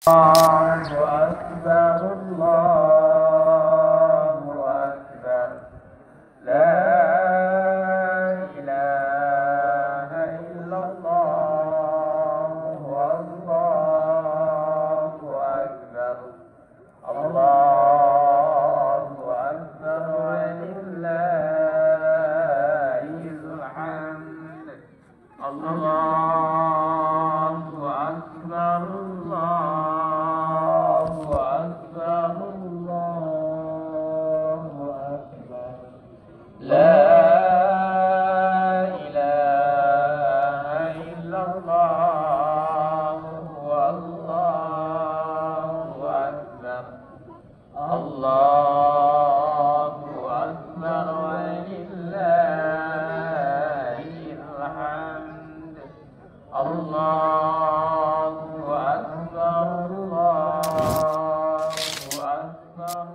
الله أكبر الله أكبر لا إله إلا الله والله أكبر الله أكبر ولله الحمد الله أكبر الله أكبر الله أكبر لا إله إلا الله والله أكبر الله أكبر ولله الحمد الله أكبر الله أكبر